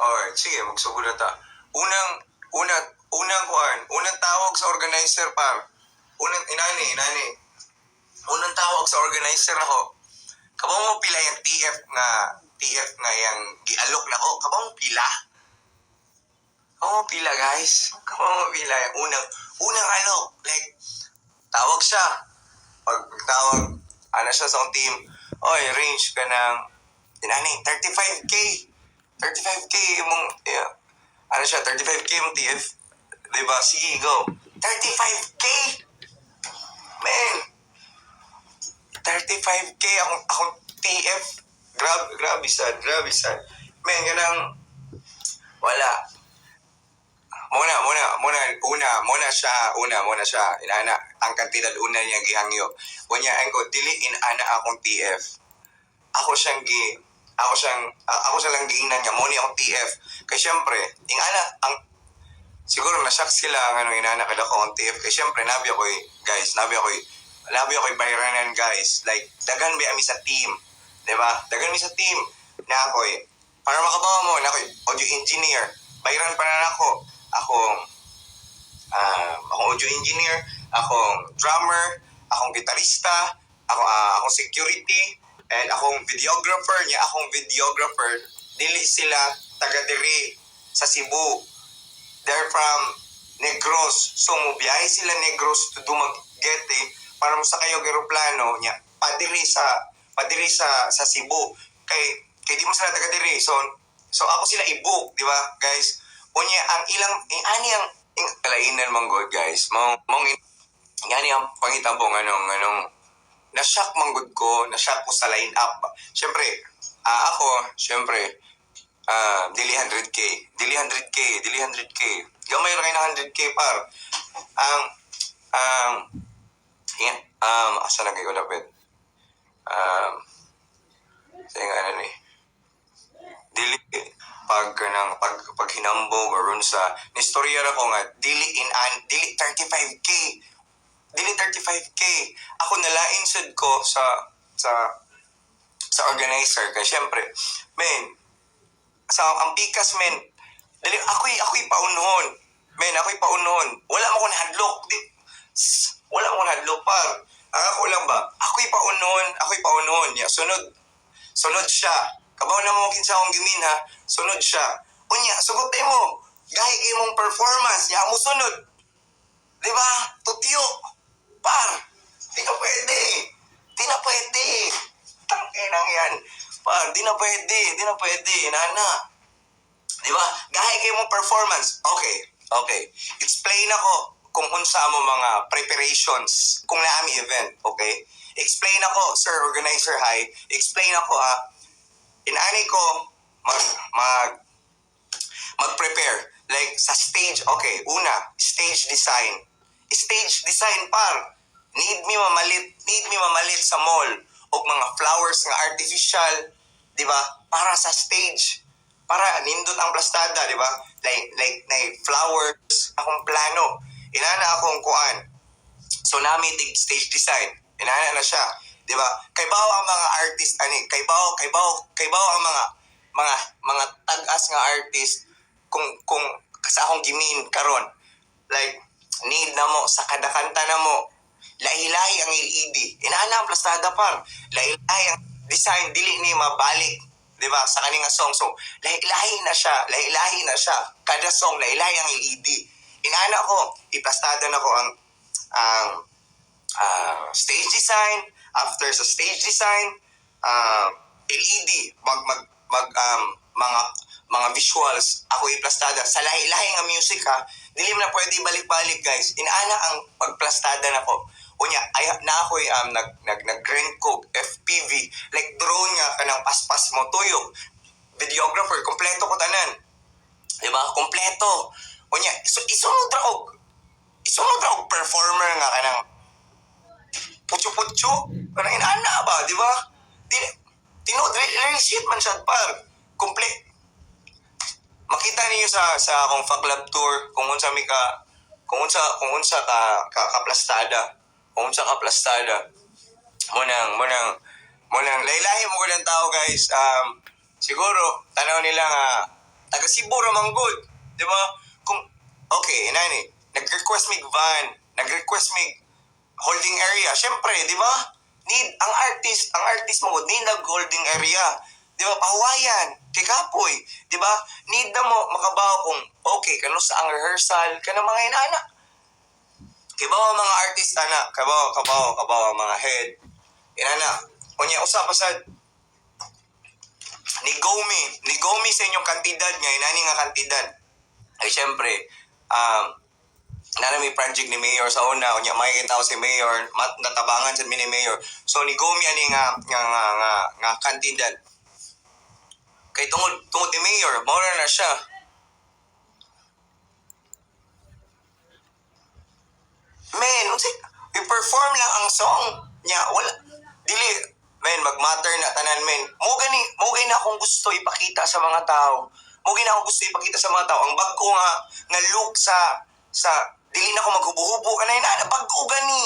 Okay, sige, magsugod na ta. Unang tawag sa organizer, par. Inani. Unang tawag sa organizer ako. Kabaw mo pila yung TF nga yung gialok na ko. Kabaw mo pila? Kabaw mo pila, guys? Kabaw mo pila yung unang alok. Like, tawag siya. Pag tawag, ano siya sa akong team, oy, range ka ng, 35K. 35K mong, ano siya, 35K mong TF. Diba? Sige, go. 35K? Man, 35K akong TF. Grabe sad. Man, ganang, wala. Muna siya. Inana, ang kantidad una niya gihangyo. Kunya, ang ko, dili inana akong TF. Ako siyang lang giingnan niya. Muna akong TF. Kaya syempre, siguro na-shock sila ang inana kada ko akong TF. Kaya syempre, nabi ako'y bayranan, guys. Like, dagan ba kami sa team. Diba? Dagan mi sa team. Na ako'y, para makabawa mo, na ako'y audio engineer. Bayran pa na ako. Akong audio engineer, akong drummer, akong gitarista, akong security, and akong videographer. Dili sila taga-diri sa Cebu. They're from Negros. So, mubiyahe sila Negros to Dumaguete para mo sa kayo aeroplano niya padiri sa Cebu. Kay di mo sila taga-diri. So ako sila i-book, di ba, guys? Unya ang kalainan man good, guys. Ngani ang pangitabo nganong na-shock man good ko, na-shock ko sa line up. Syempre, dili 100K. Gamay ra kay na 100K par. Asa na kayo lapit? Sa nga ano ni. Dili pag hinambog or sa nistorya ra ko nga dili 35K. Ako nalain sad ko sa organizer kay syempre, men, ang pikas, men, dali ako'y paunhon. Men, ako'y paunhon. Wala mo ko nahadlok. Wala mo nahadlok par. Ako lang ba? Ako'y paunhon. Ya, sunod siya. Kabaw na mo kinsa akong gimin, ha? Sunod siya. Unya, sugot mo. Gahi kayo mong performance. Ya, mo sunod. Diba? Tutyo. Par. Di na pwede. Tangkinang yan. Par, di na pwede. Nana. Diba? Gahi kayo mong performance. Okay. Explain ako kung unsa mo mga preparations kung naami event. Okay? Explain ako, sir organizer, hi. Explain ako, inani ko mag-prepare. Like, sa stage, okay, una, stage design, par. Need me mamalit sa mall o mga flowers nga artificial, di ba? Para sa stage. Para nindot ang plastada, di ba? Like flowers, akong plano. Inana akong kuan. So, namin stage design. Inana na siya. Di ba? Kay bao ang mga artist, kay bao ang mga tag-as nga artist kung sa akong gimin karon. Like, need na mo, sa kada kanta na mo, lahi-lahi ang LED. Inana ang plastada par. Lahi-lahi ang design, dili ni mabalik. Diba? Sa kaninga song. So, lahi-lahi na siya. Kada song, lahi-lahi ang LED. Inana ko, iplastada na ko ang stage design. After sa stage design, LED, mga visuals, ako iplastada. Sa lahi-lahi ang music, ha. Dili mo na pwede balik-balik, guys. Inana ang pagplastada na ko. Unya, na ako'y nag-rent ko, FPV, like drone nga, kanang paspas mo, tuyok, videographer, kompleto ko tanan. Diba? Kompleto. Unya, isunod ra og performer nga, kanang putyo-putyo, kanang inana ba, diba? Real shit man siya, par. Kompleto. Makita niyo sa akong Fuck Love Tour kung unsa ka kaplastada. Munang laylahi mo ng tao, guys. Siguro tanaw nila nga taga Cebu ra man gud, di ba? Kung okay, inani, nag-request mig van, nag-request mig holding area. Syempre, di ba? Need ang artist mo need nag-holding area. Di ba? Pahuwayan, kay kapoy, di ba? Need na mo makabaw kung okay, kano sa ang rehearsal, kanang mga inana. Kabaw ang mga artist ana, kabaw ang mga head. Inana, kunya usa pa sad ni Gomi sa inyong kantidad nga inani nga kantidad. Ay syempre, may project ni Mayor sa una, unya may tao si Mayor, natabangan sa ni Mayor. So ni Gomi ani nga kantidad. Kay tungod ni Mayor, mao na siya. Men, i-perform lang ang song niya. Wala, dili, men, mag-matter na tanan, men. Mugay na akong gusto ipakita sa mga tao. Mugay na akong gusto ipakita sa mga tao. Ang bag ko nga look sa dili na ako maghubo-hubo. Kanay na, bag ko gani.